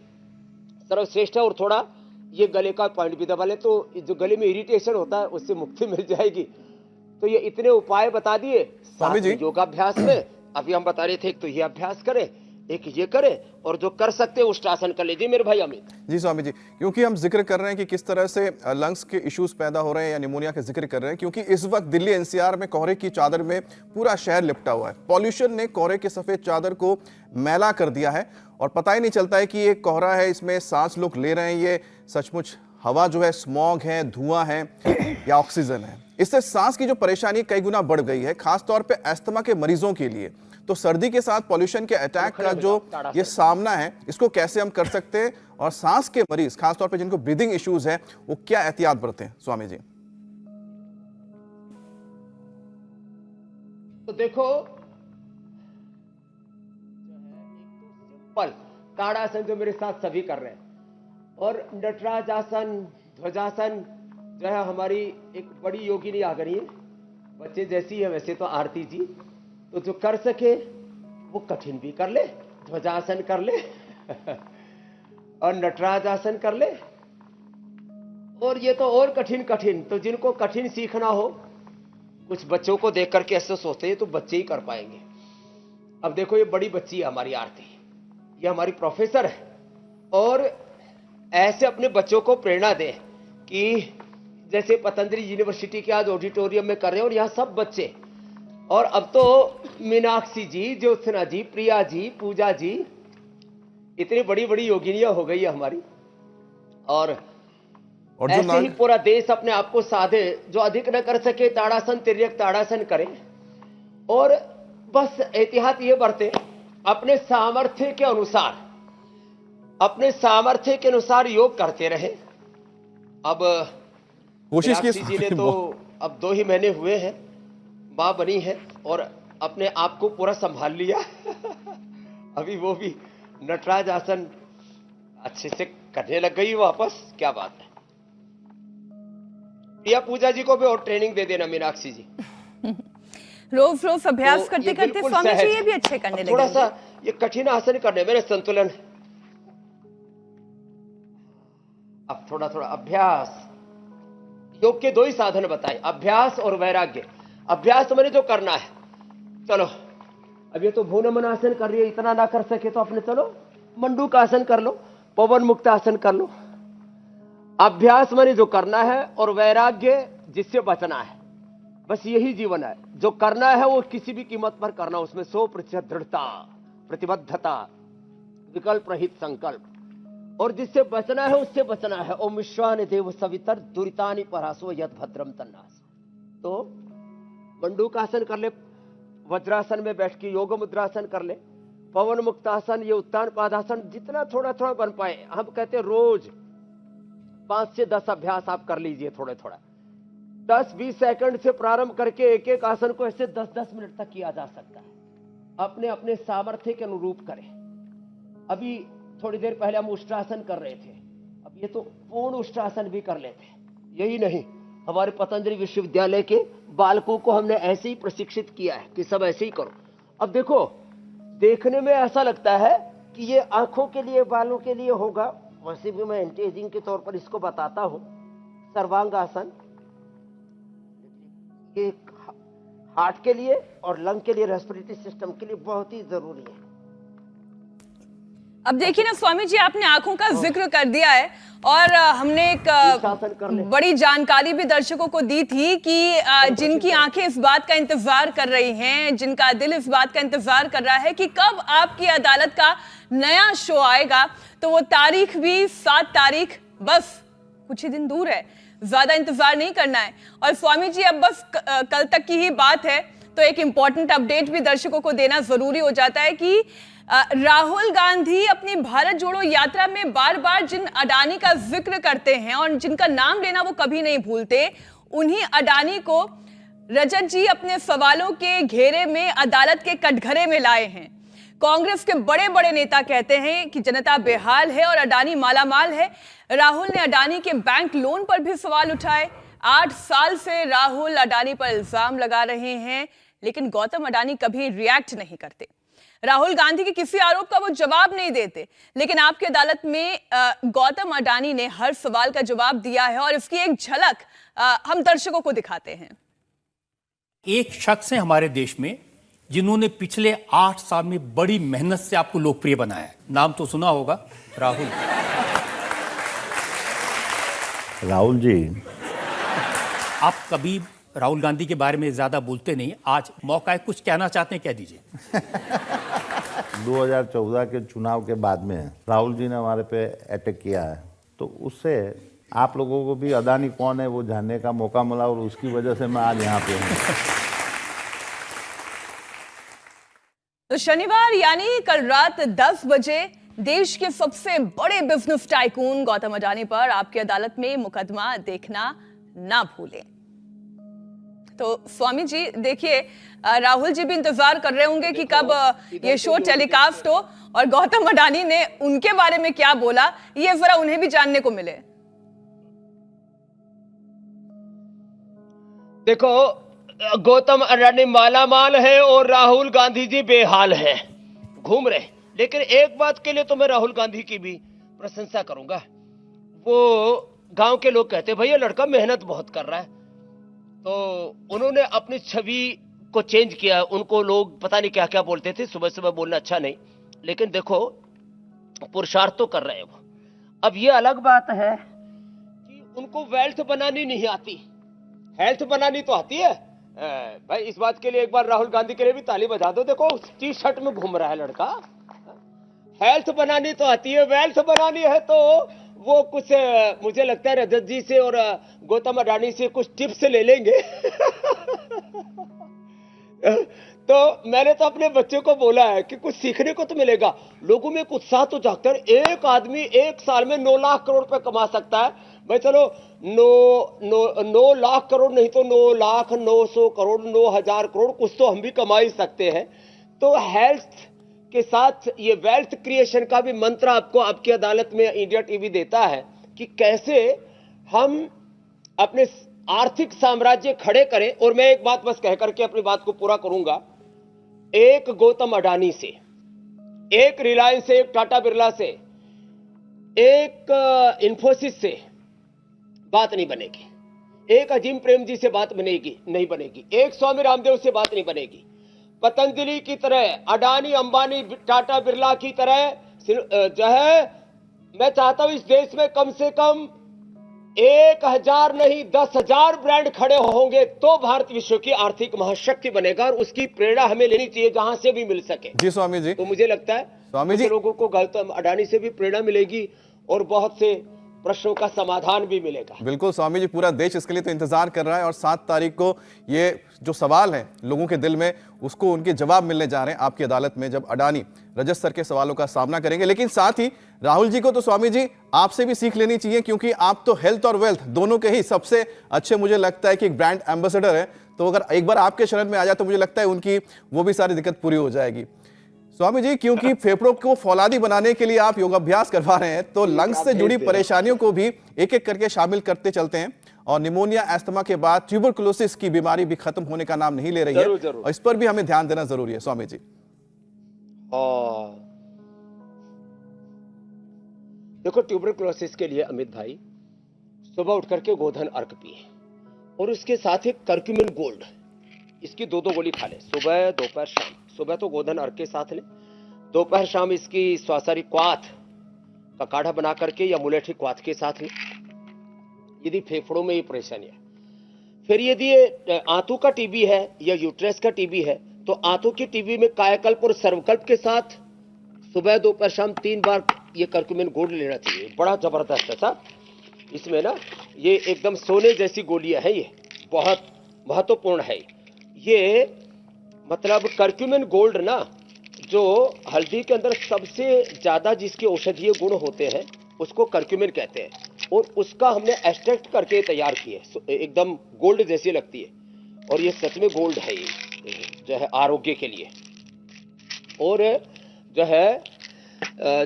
सर्वश्रेष्ठ है। और थोड़ा ये गले का पॉइंट भी दबा ले तो जो गले में इरिटेशन होता है उससे मुक्ति मिल जाएगी। तो ये इतने उपाय बता दिए। स्वामी जी, योगाभ्यास में अभी हम बता रहे थे, एक तो ये अभ्यास करें, एक ये करें, और जो कर सकते हैं उष्टासन कर लीजिए मेरे भाई अमित। जी स्वामी जी, क्योंकि हम जिक्र कर रहे हैं कि किस तरह से लंग्स के इश्यूज पैदा हो रहे हैं या निमोनिया का जिक्र कर रहे हैं, क्योंकि इस वक्त दिल्ली एनसीआर में कोहरे की चादर में पूरा शहर लिपटा हुआ है। पॉल्यूशन ने कोहरे की सफेद चादर को मैला कर दिया है और पता ही नहीं चलता है कि ये कोहरा है, इसमें सांस लोग ले रहे हैं, ये सचमुच हवा जो है स्मॉग है, धुआं है या ऑक्सीजन है। इससे सांस की जो परेशानी कई गुना बढ़ गई है, खासतौर पे अस्थमा के मरीजों के लिए। तो सर्दी के साथ पॉल्यूशन के अटैक का जो ये सामना है, इसको कैसे हम कर सकते हैं, और सांस के मरीज खासतौर पे जिनको ब्रीदिंग इश्यूज है, वो क्या एहतियात बरतें स्वामी जी? तो देखो, सिंपल ताड़ासन जो मेरे साथ सभी कर रहे हैं, और नटराज आसन, ध्वजासन जो है, हमारी एक बड़ी योगिनी आ गई है, बच्चे जैसी है वैसे तो आरती जी, तो जो कर सके वो कठिन भी कर ले, ध्वजासन कर ले और नटराज आसन कर ले, और ये तो और कठिन कठिन। तो जिनको कठिन सीखना हो, कुछ बच्चों को देख करके ऐसे सोचते हैं तो बच्चे ही कर पाएंगे। अब देखो, ये बड़ी बच्ची है हमारी आरती, ये हमारी प्रोफेसर है, और ऐसे अपने बच्चों को प्रेरणा दें कि जैसे पतंजलि यूनिवर्सिटी के आज ऑडिटोरियम में कर रहे हैं, और यहाँ सब बच्चे, और अब तो मीनाक्षी जी, ज्योत्सना जी, प्रिया जी, पूजा जी, इतनी बड़ी बड़ी योगिनियां हो गई है हमारी। और ऐसे ही पूरा देश अपने आप को साधे, जो अधिक न कर सके ताड़ासन तिर्यक ताड़ासन करे, और बस एहतियात ये बरते, अपने सामर्थ्य के अनुसार, अपने सामर्थ्य के अनुसार योग करते रहे। अब कोशिश की जी ने तो अब 2 ही महीने हुए हैं, मां बनी है, और अपने आप को पूरा संभाल लिया अभी वो भी नटराज आसन अच्छे से करने लग गई वापस। क्या बात है। प्रिया पूजा जी को भी और ट्रेनिंग दे देना, मीनाक्षी जी। रोज रोज अभ्यास तो करते करते स्वामी जी ये भी अच्छे करने लगे। थोड़ा सा ये कठिन आसन करने में संतुलन, अब थोड़ा थोड़ा अभ्यास। योग के 2 ही साधन बताए, अभ्यास और वैराग्य। अभ्यास तो मैंने जो करना है, चलो अब ये तो भूनमन आसन कर रही है, इतना ना कर सके तो अपने चलो मंडूक आसन कर लो, पवन मुक्त आसन कर लो। अभ्यास मैंने जो करना है, और वैराग्य जिससे बचना है, बस यही जीवन है। जो करना है वो किसी भी कीमत पर करना, उसमें 100% दृढ़ता, प्रतिबद्धता, विकल्प रहित संकल्प। और जिससे बचना है उससे बचना है। ओम विश्वानि देव सवितर दुरितानि परासो यद भद्रम तन्नास। तो मंडूकासन कर ले, वज्रासन में बैठ के योग मुद्रासन कर ले, पवन मुक्तासन, ये उत्तान पादासन, जितना थोड़ा थोड़ा बन पाए। हम कहते हैं रोज 5 से 10 अभ्यास आप कर लीजिए, थोड़े थोड़ा 10-20 सेकंड से प्रारंभ करके एक एक आसन को ऐसे 10-10 मिनट तक किया जा सकता है। अपने अपने सामर्थ्य के अनुरूप करें। अभी थोड़ी देर पहले हम उष्ट्रासन कर रहे थे, अब ये तो पूर्ण उष्ट्रासन भी कर लेते हैं। यही नहीं, हमारे पतंजलि विश्वविद्यालय के बालकों को हमने ऐसे ही प्रशिक्षित किया है कि सब ऐसे ही करो। अब देखो, देखने में ऐसा लगता है कि ये आंखों के लिए, बालों के लिए होगा, वैसे भी मैं एंटी एजिंग के तौर पर इसको बताता हूं। सर्वांगासन ये हार्ट के लिए और लंग के लिए, रेस्पिरेटरी सिस्टम के लिए बहुत ही जरूरी है। अब देखिए ना स्वामी जी, आपने आंखों का जिक्र कर दिया है और हमने एक बड़ी जानकारी भी दर्शकों को दी थी कि जिनकी आंखें इस बात का इंतजार कर रही हैं, जिनका दिल इस बात का इंतजार कर रहा है कि कब आपकी अदालत का नया शो आएगा, तो वो तारीख भी 7 तारीख बस कुछ ही दिन दूर है, ज्यादा इंतजार नहीं करना है। और स्वामी जी, अब बस कल तक की ही बात है, तो एक इंपॉर्टेंट अपडेट भी दर्शकों को देना जरूरी हो जाता है कि राहुल गांधी अपनी भारत जोड़ो यात्रा में बार बार जिन अडानी का जिक्र करते हैं और जिनका नाम लेना वो कभी नहीं भूलते, उन्हीं अडानी को रजत जी अपने सवालों के घेरे में अदालत के कटघरे में लाए हैं। कांग्रेस के बड़े बड़े नेता कहते हैं कि जनता बेहाल है और अडानी मालामाल है। राहुल ने अडानी के बैंक लोन पर भी सवाल उठाए। 8 साल से राहुल अडानी पर इल्जाम लगा रहे हैं, लेकिन गौतम अडानी कभी रिएक्ट नहीं करते। राहुल गांधी के किसी आरोप का वो जवाब नहीं देते, लेकिन आपकी अदालत में गौतम अडानी ने हर सवाल का जवाब दिया है और इसकी एक झलक हम दर्शकों को दिखाते हैं। एक शख्स है हमारे देश में जिन्होंने पिछले 8 साल में बड़ी मेहनत से आपको लोकप्रिय बनाया है। नाम तो सुना होगा, राहुल। राहुल जी, आप कभी राहुल गांधी के बारे में ज्यादा बोलते नहीं, आज मौका है, कुछ कहना चाहते हैं, कह दीजिए। 2014 के चुनाव के बाद में राहुल जी ने हमारे पे अटैक किया है, तो उससे आप लोगों को भी अडानी कौन है वो जानने का मौका मिला और उसकी वजह से मैं आज यहाँ पे हूँ। तो शनिवार यानी कल रात 10 बजे देश के सबसे बड़े बिजनेस टाइकून गौतम अडानी पर आपकी अदालत में मुकदमा देखना ना भूलें। तो स्वामी जी देखिए, राहुल जी भी इंतजार कर रहे होंगे कि कब ये शो टेलीकास्ट हो और गौतम अडानी ने उनके बारे में क्या बोला, ये जरा उन्हें भी जानने को मिले। देखो, गौतम अडानी मालामाल है और राहुल गांधी जी बेहाल है, घूम रहे। लेकिन एक बात के लिए तो मैं राहुल गांधी की भी प्रशंसा करूंगा। वो गांव के लोग कहते भैया लड़का मेहनत बहुत कर रहा है, तो उन्होंने अपनी छवि को चेंज किया। उनको लोग पता नहीं क्या क्या बोलते थे, सुबह सुबह बोलना अच्छा नहीं, लेकिन देखो पुरुषार्थ तो कर रहे हैं वो। अब ये अलग बात है कि उनको वेल्थ बनानी नहीं आती, हेल्थ बनानी तो आती है। भाई इस बात के लिए एक बार राहुल गांधी के लिए भी ताली बजा दो। देखो टी शर्ट में घूम रहा है लड़का, हेल्थ बनानी तो आती है, वेल्थ बनानी है तो वो कुछ मुझे लगता है रजत जी से और गौतम अडानी से कुछ टिप्स ले लेंगे। तो मैंने तो अपने बच्चों को बोला है कि कुछ सीखने को तो मिलेगा। लोगों में कुछ उत्साह तो जागता है। एक आदमी एक साल में 9 लाख करोड़ रुपए कमा सकता है। भाई चलो 9 लाख करोड़ नहीं तो 9 लाख 900 करोड़ 9,000 करोड़ कुछ तो हम भी कमा ही सकते हैं। तो हेल्थ के साथ ये वेल्थ क्रिएशन का भी मंत्र आपको आपकी अदालत में इंडिया टीवी देता है कि कैसे हम अपने आर्थिक साम्राज्य खड़े करें। और मैं एक बात बस कह करके अपनी बात को पूरा करूंगा। एक गौतम अडानी से, एक रिलायंस से, एक टाटा बिरला से, एक इन्फोसिस से बात नहीं बनेगी, एक अजीम प्रेम जी से बात बनेगी नहीं बनेगी, एक स्वामी रामदेव से बात नहीं बनेगी। पतंजलि की तरह, अडानी अंबानी टाटा बिरला की तरह जो है, मैं चाहता हूं इस देश में कम से कम 1000 नहीं 10,000 ब्रांड खड़े होंगे तो भारत विश्व की आर्थिक महाशक्ति बनेगा, और उसकी प्रेरणा हमें लेनी चाहिए जहां से भी मिल सके। जी स्वामी जी। तो मुझे लगता है स्वामी जी, कुछ लोगों को गौतम अडानी से भी प्रेरणा मिलेगी और बहुत से प्रश्नों का समाधान भी मिलेगा। बिल्कुल स्वामी जी, पूरा देश इसके लिए तो इंतजार कर रहा है और 7 तारीख को ये जो सवाल है लोगों के दिल में, उसको उनके जवाब मिलने जा रहे हैं आपकी अदालत में, जब अडानी रजत सर के सवालों का सामना करेंगे। लेकिन साथ ही राहुल जी को तो स्वामी जी आपसे भी सीख लेनी चाहिए, क्योंकि आप तो हेल्थ और वेल्थ दोनों के ही सबसे अच्छे, मुझे लगता है कि एक ब्रांड एम्बेसडर है। तो अगर एक बार आपके शरण में आ जाए तो मुझे लगता है उनकी वो भी सारी दिक्कत पूरी हो जाएगी। स्वामी जी, क्योंकि फेफड़ों को फौलादी बनाने के लिए आप योगाभ्यास करवा रहे हैं, तो लंग्स से जुड़ी परेशानियों को भी एक एक करके शामिल करते चलते हैं। और निमोनिया, एस्थमा के बाद ट्यूबरकुलोसिस की बीमारी भी खत्म होने का नाम नहीं ले रही है, और इस पर भी हमें ध्यान देना जरूरी है स्वामी जी। देखो, ट्यूबरकुलोसिस के लिए अमित भाई सुबह उठ करके गोधन अर्क पिए, और उसके साथ ही करक्यूमिन गोल्ड, इसकी 2-2 गोली खा ले, सुबह दोपहर शाम। सुबह तो गोधन अर्क के साथ ले, दोपहर शाम इसकी स्वासारी क्वाथ का काढ़ा बना करके या मुलेठी क्वाथ के साथ ले, यदि फेफड़ों में ये परेशानी है। फिर यदि ये आंतों का टीबी है या यूट्रस का टीबी है, तो आंतों की टीबी में कायाकल्प और सर्वकल्प के साथ सुबह दोपहर शाम 3 बार ये करक्यूमिन गोल्ड लेना चाहिए। बड़ा जबरदस्त है साहब, इसमें ना ये एकदम सोने जैसी गोलियां हैं, ये बहुत महत्वपूर्ण है। ये मतलब करक्यूमिन गोल्ड ना, जो हल्दी के अंदर सबसे ज्यादा जिसके औषधीय गुण होते हैं उसको करक्यूमिन कहते हैं, और उसका हमने एक्सट्रैक्ट करके तैयार किए, एकदम गोल्ड जैसी लगती है, और ये सच में गोल्ड है, ये जो है आरोग्य के लिए। और जो है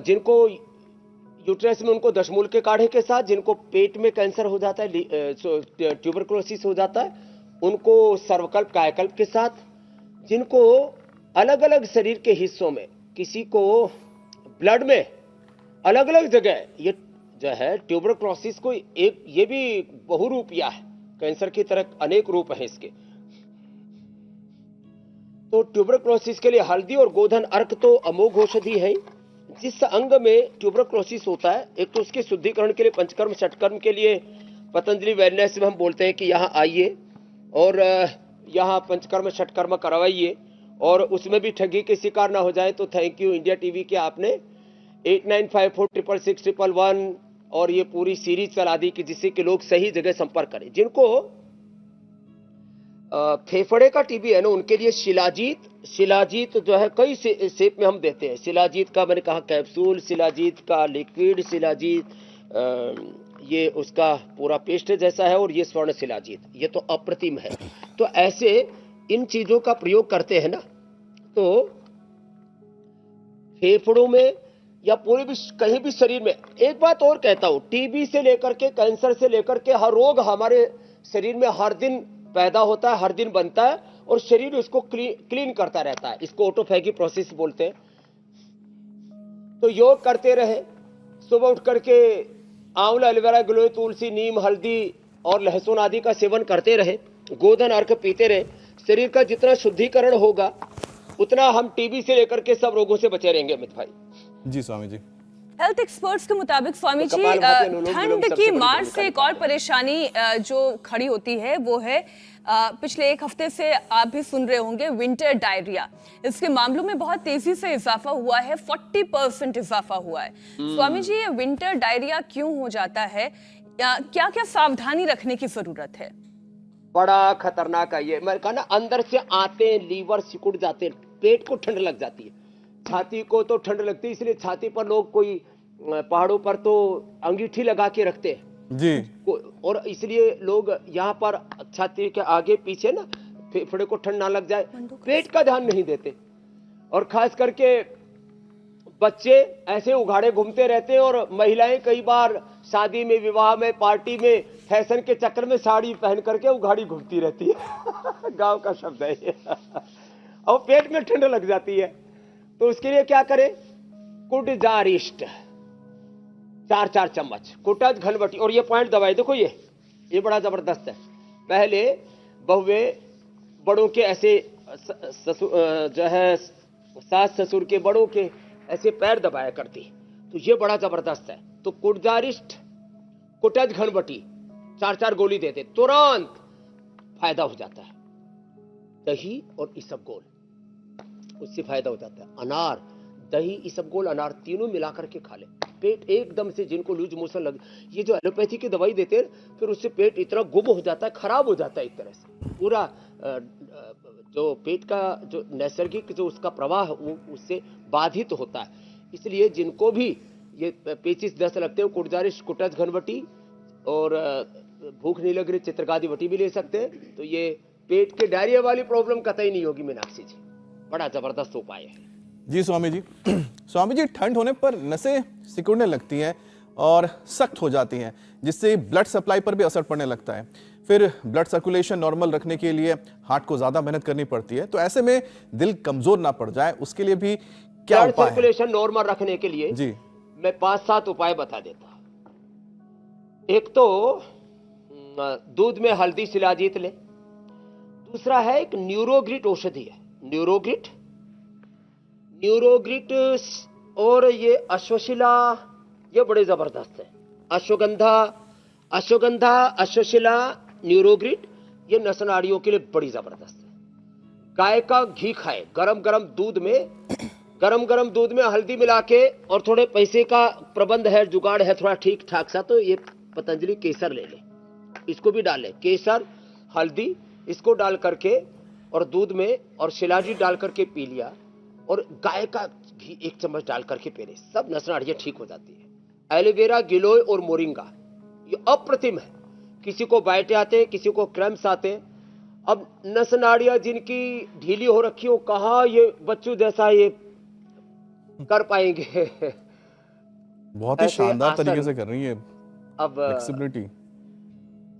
जिनको यूट्रस में, उनको दशमूल के काढ़े के साथ, जिनको पेट में कैंसर हो जाता है, ट्यूबरकुलोसिस हो जाता है, उनको सर्वकल्प कायाकल्प के साथ, जिनको अलग अलग शरीर के हिस्सों में, किसी को ब्लड में अलग अलग जगह, ये जो है ट्यूबरकुलोसिस को एक, ये भी बहुरूपिया है, कैंसर की तरह अनेक रूप हैं इसके। तो ट्यूबरकुलोसिस के लिए हल्दी और गोधन अर्क तो अमोघ औषधि है। जिस अंग में ट्यूबरकुलोसिस होता है, एक तो उसके शुद्धिकरण के लिए पंचकर्म षटकर्म के लिए पतंजलि वेलनेस में हम बोलते हैं कि यहाँ आइए और यहाँ पंचकर्म षटकर्म करवाइए, और उसमें भी ठगी के शिकार ना हो जाए। तो थैंक यू इंडिया टीवी के, आपने 8954666111 और ये पूरी सीरीज चला दी कि जिससे कि लोग सही जगह संपर्क करें। जिनको फेफड़े का टीबी है ना, उनके लिए शिलाजीत जो है कई शेप में हम देते हैं। शिलाजीत का मैंने कहा कैप्सूल, शिलाजीत का लिक्विड, शिलाजीत ये उसका पूरा पेस्ट जैसा है, और ये स्वर्ण शिलाजीत, ये तो अप्रतिम है। तो ऐसे इन चीजों का प्रयोग करते हैं ना, तो फेफड़ों में या पूरे भी कहीं भी शरीर में। एक बात और कहता हूं, टीबी से लेकर के कैंसर से लेकर के हर रोग हमारे शरीर में हर दिन पैदा होता है, हर दिन बनता है, और शरीर उसको क्लीन करता रहता है। इसको ऑटोफैगी प्रोसेस बोलते हैं। तो योग करते रहे, सुबह उठ करके आंवला, एलोवेरा, गिलोय, तुलसी, नीम, हल्दी और लहसुन आदि का सेवन करते रहे, गोधन अर्क पीते रहे। शरीर का जितना शुद्धिकरण होगा उतना हम टीबी से लेकर के सब रोगों से बचे रहेंगे अमित भाई। जी स्वामी जी। हेल्थ एक्सपर्ट्स के मुताबिक स्वामी जी, ठंड की मार से एक और परेशानी जो खड़ी होती है वो है पिछले 1 हफ्ते से आप भी सुन रहे होंगे, विंटर डायरिया। इसके मामलों में बहुत तेजी से इजाफा हुआ है, 40% इजाफा हुआ है। स्वामी जी, ये विंटर डायरिया क्यों हो जाता है, क्या क्या सावधानी रखने की जरूरत है? बड़ा खतरनाक है ये। मैं कहा ना, अंदर से आते हैं, लीवर सिकुड़ जाते हैं, पेट को ठंड लग जाती है, छाती को तो ठंड लगती है, इसलिए छाती पर लोग कोई पहाड़ों पर तो अंगीठी लगा के रखते हैं जी, और इसलिए लोग यहाँ पर छाती के आगे पीछे ना फेफड़े को ठंड ना लग जाए, पेट का ध्यान नहीं देते। और खास करके बच्चे ऐसे उघाड़े घूमते रहते हैं, और महिलाएं कई बार शादी में, विवाह में, पार्टी में फैशन के चक्कर में साड़ी पहन करके उघाड़ी घूमती रहती है। गांव का शब्द है ये। और पेट में ठंड लग जाती है, तो उसके लिए क्या करें? कुटजारिष्ट 4-4 चम्मच, कुटज घनवटी। और ये पॉइंट दवाई देखो, ये बड़ा जबरदस्त है। पहले बहुए बड़ों के ऐसे जो है सास ससुर के बड़ों के ऐसे पैर दबाया करती, तो ये बड़ा जबरदस्त है। तो कुटजारिष्ट, कुटज घनवटी 4-4 गोली देते, तुरंत फायदा हो जाता है। दही और इसबगोल, उससे फायदा हो जाता है। अनार, दही, इसबगोल, अनार तीनों मिलाकर के खा ले, पेट एकदम से, जिनको लूज मोशन लग, ये जो एलोपैथी की दवाई देते हैं फिर उससे पेट इतना गुम हो जाता है, खराब हो जाता है एक तरह से पूरा। जो पेट का जो नैसर्गिक जो उसका प्रवाह वो उससे बाधित होता है। इसलिए जिनको भी ये पेचिस दस्त लगते हैं, कुटजारिश, कुटज, घनवटी और भूख नहीं लग रही, चित्रगादी वटी भी ले सकते हैं। तो ये पेट के डायरिया वाली प्रॉब्लम कतई नहीं होगी मीनाक्षी जी, बड़ा जबरदस्त उपाय है। जी स्वामी जी। स्वामी जी, ठंड होने पर नसें सिकुड़ने लगती हैं और सख्त हो जाती हैं, जिससे ब्लड सप्लाई पर भी असर पड़ने लगता है। फिर ब्लड सर्कुलेशन नॉर्मल रखने के लिए हार्ट को ज्यादा मेहनत करनी पड़ती है। तो ऐसे में दिल कमजोर ना पड़ जाए, उसके लिए भी क्या ब्लड उपाय है? सर्कुलेशन नॉर्मल रखने के लिए जी मैं 5-7 उपाय बता देता हूं। एक तो दूध में हल्दी शिलाजीत ले। दूसरा है एक न्यूरोग्रिट औषधि है, न्यूरोग्रिट और ये अश्वशिला, ये बड़े जबरदस्त है। अश्वगंधा, अश्वशिला, न्यूरोग्रिट, ये नस नाड़ियों के लिए बड़ी जबरदस्त है। गाय का घी खाए, गरम गरम दूध में हल्दी मिला के, और थोड़े पैसे का प्रबंध है, जुगाड़ है थोड़ा ठीक ठाक सा, तो ये पतंजलि केसर ले ले, इसको भी डाले, केसर, हल्दी, इसको डाल करके और दूध में और शिलाजीत डाल करके पी लिया, और गाय का घी 1 चम्मच डाल करके पी ले, सब नस नाड़ियां ठीक हो जाती है। एलोवेरा, गिलोय और मोरिंगा, ये अप्रतिम है। किसी को बाइटे आते हैं, किसी को क्रैम्प्स आते हैं। अब नस नाड़ियां जिनकी ढीली हो रखी हो, कहाँ ये बच्चों जैसा ये कर पाएंगे। बहुत ही ऐसे शानदार आसन। तरीके से कर रही है अब फ्लेक्सिबिलिटी।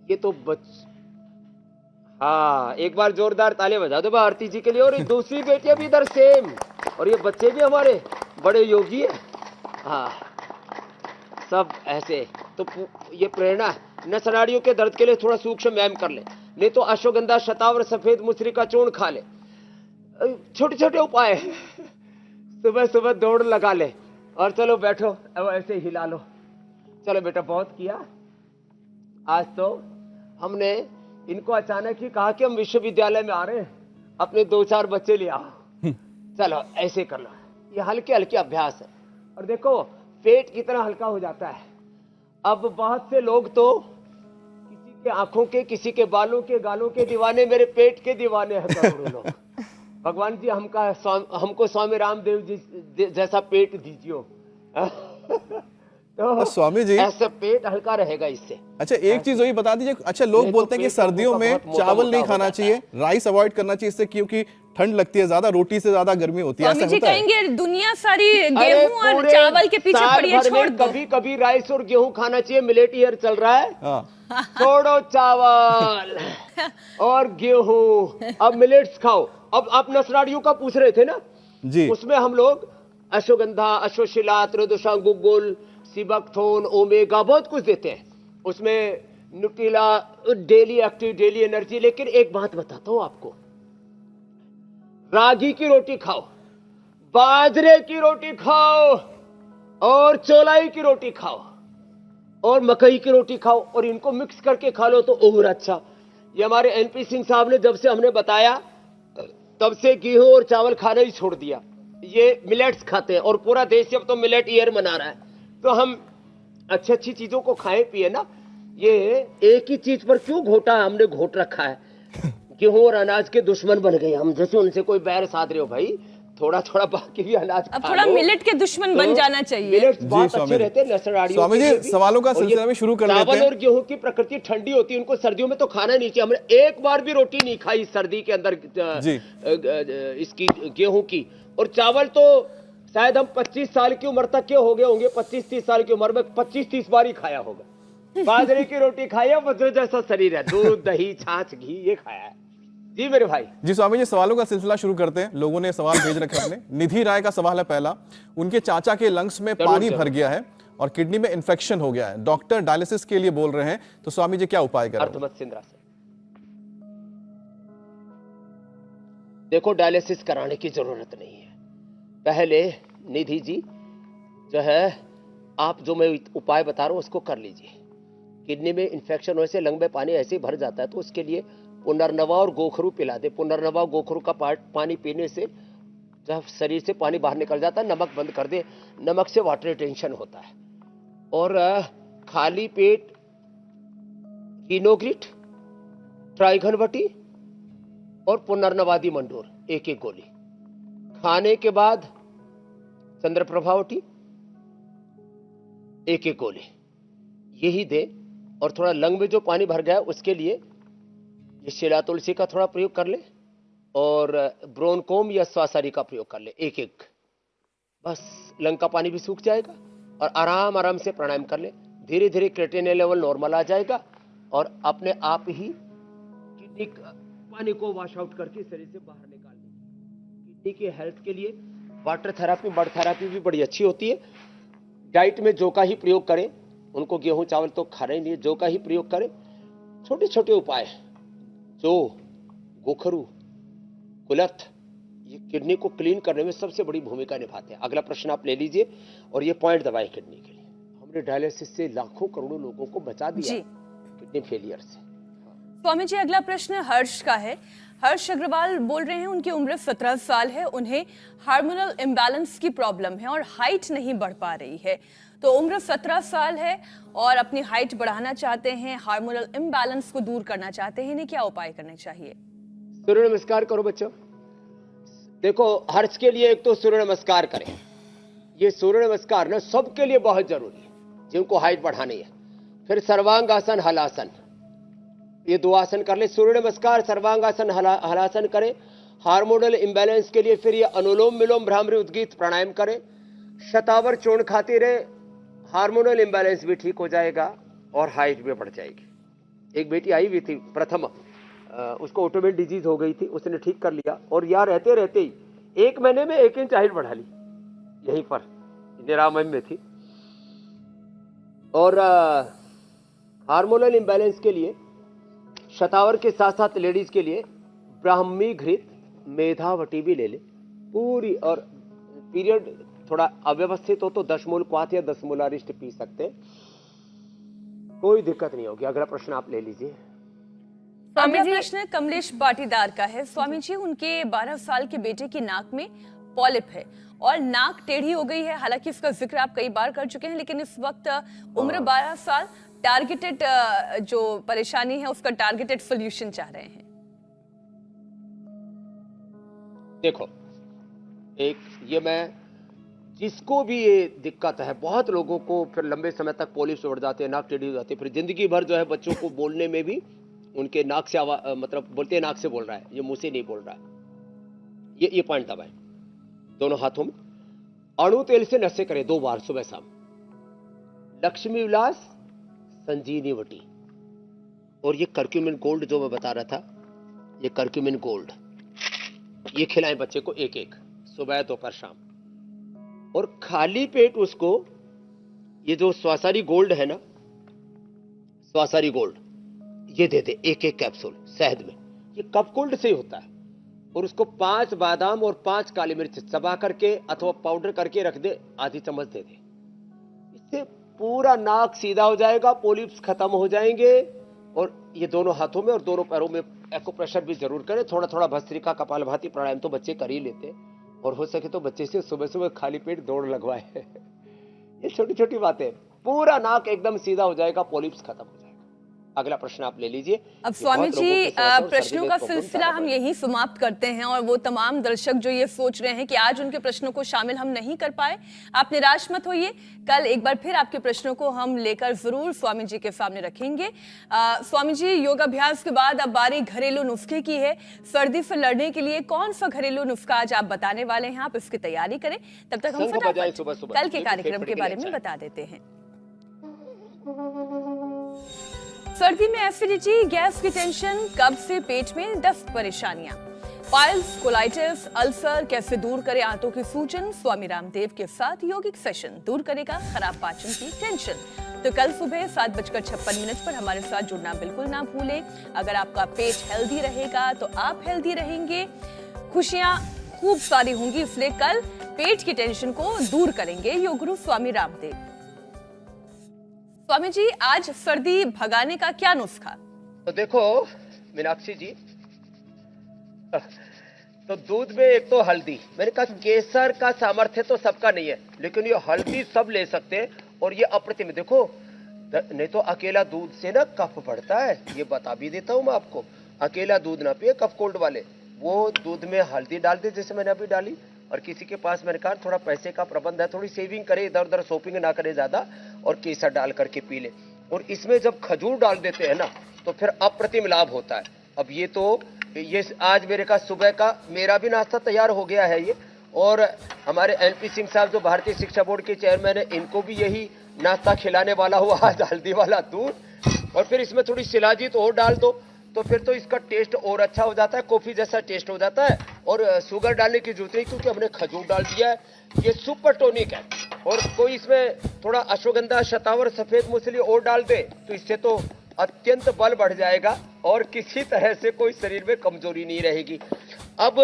ये तो हाँ, एक बार जोरदार ताली बजा दो भारती जी के लिए। और ये दूसरी बेटियां भी इधर सेम, और ये बच्चे भी हमारे बड़े योगी है। हाँ, सब ऐसे। तो ये प्रेरणा है। नस नाड़ियों के दर्द के लिए थोड़ा सूक्ष्म व्यायाम कर ले, नहीं तो अश्वगंधा, शतावर, सफेद मुसरी का चूर्ण खा ले। छोटे छोटे उपाय है। सुबह सुबह दौड़ लगा ले, और चलो बैठो, अब ऐसे हिला लो। चलो बेटा, बहुत किया। आज तो हमने इनको अचानक ही कहा कि हम विश्वविद्यालय में आ रहे हैं, अपने 2-4 बच्चे ले आओ, चलो ऐसे कर लो। ये हल्के हल्के अभ्यास है, और देखो पेट कितना हल्का हो जाता है। अब बहुत से लोग तो किसी के आंखों के, किसी के बालों के, गालों के दीवाने, मेरे पेट के दीवाने हैं करोड़ों लोग। भगवान जी हमको स्वामी रामदेव जी जैसा पेट दीजिए। तो स्वामी जी, ऐसे पेट हल्का रहेगा इससे। अच्छा एक चीज वही बता दीजिए। अच्छा, लोग नहीं तो बोलते हैं कि पेट सर्दियों का में बहुत मोटा चावल नहीं मोटा खाना हो जाता चाहिए, राइस अवॉइड करना चाहिए इससे, क्योंकि ठंड लगती है ज्यादा, रोटी से ज्यादा गर्मी होती है, स्वामी ऐसा जी होता है? कहेंगे दुनिया सारी अरे गेहूं और पूरे चावल के पीछे साल पड़ी है, भर छोड़ में दो। कभी कभी राइस और गेहूं खाना चाहिए। मिलेट ईयर चल रहा है, हाँ। छोड़ो चावल और गेहूं, अब मिलेट्स खाओ। अब आप नस नाड़ियों का पूछ रहे थे ना जी, उसमें हम लोग अश्वगंधा, अश्वशिला, त्रयोदशा गुग्गुल, सिबकथोन, ओमेगा, बहुत कुछ देते हैं उसमें, Nutrela, daily active, daily energy. लेकिन एक बात बताता हूं आपको, रागी की रोटी खाओ, बाजरे की रोटी खाओ, और चौलाई की रोटी खाओ, और मकई की रोटी खाओ, और इनको मिक्स करके खा लो तो और अच्छा। ये हमारे एनपी सिंह साहब ने जब से हमने बताया, तब से गेहूं और चावल खाना ही छोड़ दिया। ये मिलेट्स खाते हैं, और पूरा देश अब तो मिलेट ईयर मना रहा है। तो हम अच्छी अच्छी चीजों को खाएं पिए ना। ये एक ही चीज पर क्यों हमने घोट रखा है। गेहूं और अनाज के दुश्मन बन गए हम, जैसे उनसे कोई बैर साध रहे हो। भाई थोड़ा थोड़ा बाकी भी अनाज अब खा थोड़ा लो। मिलेट के दुश्मन बन जाना चाहिए। मिलेट्स बहुत स्वामी अच्छे जी। रहते हैं नस नाड़ियों स्वामी के जी, लिए भी। सवालों का और ये सिलसिला भी शुरू कर लेते चावल हैं। और गेहूं की प्रकृति ठंडी होती है, उनको सर्दियों में तो खाना नहीं चाहिए। हमने एक बार भी रोटी नहीं खाई सर्दी के अंदर जी। इसकी गेहूं की। और चावल तो शायद हम 25 साल की उम्र तक के हो गए होंगे, 25-30 साल की उम्र में 25-30 बार ही खाया होगा। बाजरे की रोटी खाई है, बच्चों जैसा शरीर है, दूध, दही, छाछ, घी, ये खाया है। जी मेरे भाई। जी स्वामी जी, सवालों का सिलसिला शुरू करते हैं। लोगों ने सवाल भेज रखे अपने। निधि राय का सवाल है पहला। उनके चाचा के लंग्स में पानी भर गया है और किडनी में इन्फेक्शन हो गया है, डॉक्टर डायलिसिस के लिए बोल रहे हैं, तो स्वामी जी क्या उपाय करें? अर्थमत सिंद्रा से देखो, डायलिसिस कराने की जरूरत नहीं है। पहले निधि जी जो है, आप जो मैं उपाय बता रहा हूं उसको कर लीजिए। किडनी में इन्फेक्शन होने से लंग में पानी ऐसे ही भर जाता है, तो उसके लिए पुनर्नवा और गोखरू पिला दे। पुनर्नवा गोखरू का पानी पीने से जब शरीर से पानी बाहर निकल जाता है, नमक बंद कर दे, नमक से वाटर रिटेंशन होता है। और खाली पेट रीनोग्रिट, ट्राइघनवटी और पुनर्नवादी मंडोर 1-1 गोली खाने के बाद, चंद्रप्रभावटी 1-1 गोली यही दे। और थोड़ा लंग में जो पानी भर गया उसके लिए ये शिला तुलसी का थोड़ा प्रयोग कर ले और ब्रोनकोम या स्वासारी का प्रयोग कर ले 1-1। बस लंग का पानी भी सूख जाएगा और आराम आराम से प्राणायाम कर ले। धीरे धीरे क्रिएटिनिन लेवल नॉर्मल आ जाएगा और अपने आप ही किडनी पानी को वॉश आउट करके शरीर से बाहर निकाल लेगी। किडनी के हेल्थ के लिए वाटर थेरेपी, बर्ड थेरेपी भी बड़ी अच्छी होती है। डाइट में जौ का ही प्रयोग करें, उनको गेहूं चावल तो खाना ही नहीं है, जौ का ही प्रयोग करें। छोटे छोटे उपाय, जौ, गोखरू, कुलथ, ये किडनी को क्लीन करने में सबसे बड़ी भूमिका निभाते हैं। अगला प्रश्न आप ले लीजिए और ये पॉइंट दबाएं किडनी के लिए। हमने डायलिसिस से लाखों करोड़ों लोगों को बचा दिया किडनी फेलियर से। स्वामी जी, अगला प्रश्न हर्ष का है। हर्ष अग्रवाल बोल रहे हैं, उनकी उम्र 17 साल है, उन्हें हार्मोनल इम्बैलेंस की प्रॉब्लम है और हाइट नहीं बढ़ पा रही है। तो उम्र 17 साल है और अपनी हाइट बढ़ाना चाहते हैं, हार्मोनल इम्बैलेंस को दूर करना चाहते हैं, इन्हें क्या उपाय करने चाहिए? सूर्य नमस्कार करो बच्चों। देखो, हर्ष के लिए एक तो सूर्य नमस्कार करें। ये सूर्य नमस्कार ना सबके लिए बहुत जरूरी है जिनको हाइट बढ़ानी है। फिर सर्वांगासन, हलासन, ये 2 आसन कर ले। सूर्य नमस्कार, सर्वांगासन, हलासन करें हार्मोनल इम्बैलेंस के लिए। फिर ये अनुलोम विलोम भ्रामरी उद्गीत प्राणायाम करें। शतावर चूर्ण खाते रहे, हार्मोनल इम्बैलेंस भी ठीक हो जाएगा और हाइट भी बढ़ जाएगी। एक बेटी आई हुई थी प्रथम, उसको ऑटोमेन डिजीज हो गई थी, उसने ठीक कर लिया और यहाँ रहते रहते ही 1 महीने में 1 इंच हाइट बढ़ा ली, यहीं पर निरामय में थी। और हार्मोनल इम्बैलेंस के लिए शतावर के साथ साथ लेडीज के लिए ब्राह्मी घृत, मेधावटी भी ले ले पूरी। और पीरियड थोड़ा अव्यवस्थित हो तो 10 मूल क्वाथ या 10 मूलारिष्ट पी सकते हैं, कोई दिक्कत नहीं होगी। अगला प्रश्न आप ले लीजिए। अगला प्रश्न कमलेश पाटीदार का है। स्वामी जी, उनके 12 साल के बेटे की नाक में पॉलिप है और नाक टेढ़ी हो गई है। हालांकि इसका जिक्र आप कई बार कर चुके हैं, लेकिन इस वक्त उम्र 12 साल, टारगेटेड जो परेशानी है उसका टारगेटेड सोल्यूशन चाह रहे हैं। देखो, एक ये मैं जिसको भी ये दिक्कत है, बहुत लोगों को फिर लंबे समय तक पॉलिप्स बढ़ जाते हैं, नाक टेढ़ी हो जाती है, फिर जिंदगी भर जो है बच्चों को बोलने में भी उनके नाक से मतलब बोलते हैं नाक से बोल रहा है, ये मुंह से नहीं बोल रहा है। ये पॉइंट दबाएं दोनों हाथों में। अणु तेल से नशे करें 2 बार सुबह शाम। लक्ष्मी विलास, संजीवनी, और ये कर्क्यूमिन गोल्ड जो मैं बता रहा था, ये कर्क्यूमिन गोल्ड, ये खिलाएं बच्चे को 1-1 सुबह, दोपहर, शाम। और खाली पेट उसको ये जो स्वासारी गोल्ड है ना, स्वासारी गोल्ड, ये दे दे 1-1 कैप्सूल शहद में। ये कफ कोल्ड से ही होता है। और उसको 5 बादाम और 5 काली मिर्च चबा करके अथवा पाउडर करके रख दे, आधी चम्मच दे दे। इससे पूरा नाक सीधा हो जाएगा, पॉलिप्स खत्म हो जाएंगे। और ये दोनों हाथों में और दोनों पैरों में एक्यूप्रेशर भी जरूर करें। थोड़ा थोड़ा भस्त्रिका, कपालभाति प्राणायाम तो बच्चे कर ही लेते हैं, और हो सके तो बच्चे से सुबह सुबह खाली पेट दौड़ लगवाए। ये छोटी छोटी बातें, पूरा नाक एकदम सीधा हो जाएगा, पॉलिप्स खत्म हो जाएगा। अगला प्रश्न आप ले लीजिए। अब स्वामी जी, प्रश्नों का सिलसिला हम यही समाप्त करते हैं, और वो तमाम दर्शक जो ये सोच रहे हैं कि आज उनके प्रश्नों को शामिल हम नहीं कर पाए, आप निराश मत होइए। कल एक बार फिर आपके प्रश्नों को हम लेकर जरूर स्वामी जी के सामने रखेंगे। स्वामी जी, योगाभ्यास के बाद अब बारी घरेलू नुस्खे की है। सर्दी से लड़ने के लिए कौन सा घरेलू नुस्खा आज आप बताने वाले हैं, आप इसकी तैयारी करें। तब तक हम फटाफट कल के कार्यक्रम के बारे में बता देते हैं। सर्दी में एसिडिटी, गैस की टेंशन, कब्ज से पेट में दस्त परेशानियां, पाइल्स, कोलाइटिस, अल्सर कैसे दूर करें आंतों की सूजन, स्वामी रामदेव के साथ यौगिक सेशन दूर करेगा खराब पाचन की टेंशन। तो कल सुबह 7:56 पर हमारे साथ जुड़ना बिल्कुल ना भूलें। अगर आपका पेट हेल्दी रहेगा तो आप हेल्दी रहेंगे, खुशियां खूब सारी होंगी। इसलिए कल पेट की टेंशन को दूर करेंगे योग गुरु स्वामी रामदेव। स्वामी जी, आज सर्दी भगाने का क्या नुस्खा? तो देखो मीनाक्षी जी, तो दूध में एक तो हल्दी, मैंने कहा केसर का सामर्थ्य तो सबका नहीं है, लेकिन ये हल्दी सब ले सकते हैं और ये अप्रतिम। देखो नहीं तो अकेला दूध से ना कफ बढ़ता है, ये बता भी देता हूं मैं आपको। अकेला दूध ना पिए कफ कोल्ड वाले, वो दूध में हल्दी डाल दे जैसे मैंने अभी डाली, और किसी के पास मैंने कहा थोड़ा पैसे का प्रबंध है, थोड़ी सेविंग करे, इधर उधर शॉपिंग ना करे ज्यादा, और केसर डाल करके पी ले। और इसमें जब खजूर डाल देते हैं ना तो फिर अप्रतिम लाभ होता है। अब ये आज मेरे का सुबह का मेरा भी नाश्ता तैयार हो गया है ये, और हमारे एलपी सिंह साहब जो भारतीय शिक्षा बोर्ड के चेयरमैन है, इनको भी यही नाश्ता खिलाने वाला हुआ आज, हल्दी वाला दूध, और फिर इसमें थोड़ी शिलाजीत और डाल दो तो फिर तो इसका टेस्ट और अच्छा हो जाता है, कॉफी जैसा टेस्ट हो जाता है। और शुगर डालने की जरूरत नहीं क्योंकि हमने खजूर डाल दिया है, ये सुपर टॉनिक है। और कोई इसमें थोड़ा अश्वगंधा, शतावर, सफेद मूंगफली और डाल दे तो इससे तो अत्यंत बल बढ़ जाएगा और किसी तरह से कोई शरीर में कमजोरी नहीं रहेगी। अब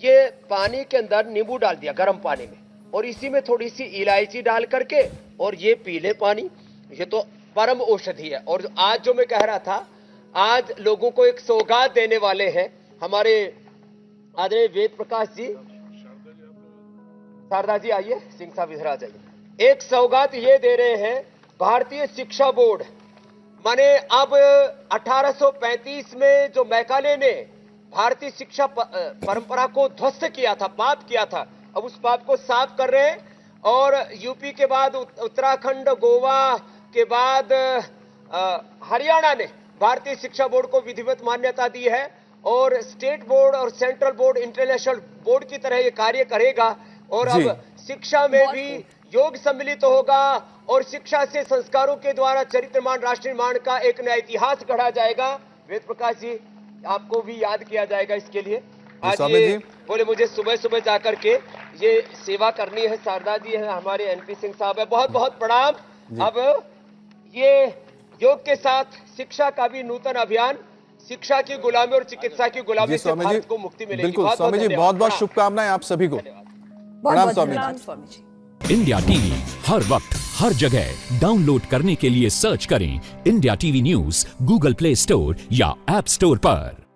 ये पानी के अंदर नींबू डाल दिया गर्म पानी में, और इसी में थोड़ी सी इलायची डाल करके और ये पी ले पानी, ये तो परम औषधि है। और आज जो मैं कह रहा था, आज लोगों को एक सौगात देने वाले हैं हमारे आदरणीय वेद प्रकाश जी, शारदा जी आइए, सिंह साहब इधर आ जाइए। एक सौगात ये दे रहे हैं भारतीय शिक्षा बोर्ड, माने अब 1835 में जो मैकाले ने भारतीय शिक्षा परंपरा को ध्वस्त किया था, पाप किया था, अब उस पाप को साफ कर रहे हैं। और यूपी के बाद उत्तराखंड, गोवा के बाद हरियाणा ने भारतीय शिक्षा बोर्ड को विधिवत मान्यता दी है, और स्टेट बोर्ड और सेंट्रल बोर्ड इंटरनेशनल बोर्ड की तरह ये कार्य करेगा। और अब शिक्षा में भी योग सम्मिलित होगा, और शिक्षा से संस्कारों के द्वारा चरित्रमान राष्ट्र निर्माण का एक नया इतिहास गढ़ा जाएगा। वेद प्रकाश जी, आपको भी याद किया जाएगा इसके लिए। आज ये बोले मुझे सुबह सुबह जाकर के ये सेवा करनी है। शारदा जी है, हमारे एनपी सिंह साहब है, बहुत बहुत प्रणाम। अब ये योग के साथ शिक्षा का भी नूतन अभियान, शिक्षा की गुलामी और चिकित्सा की गुलामी से भारत को मुक्ति मिलेगी। बिल्कुल स्वामी जी, बहुत बहुत शुभकामनाएं आप सभी को। प्रणाम स्वामी जी। इंडिया टीवी हर वक्त हर जगह डाउनलोड करने के लिए सर्च करें India TV news Google play store या ऐप स्टोर पर।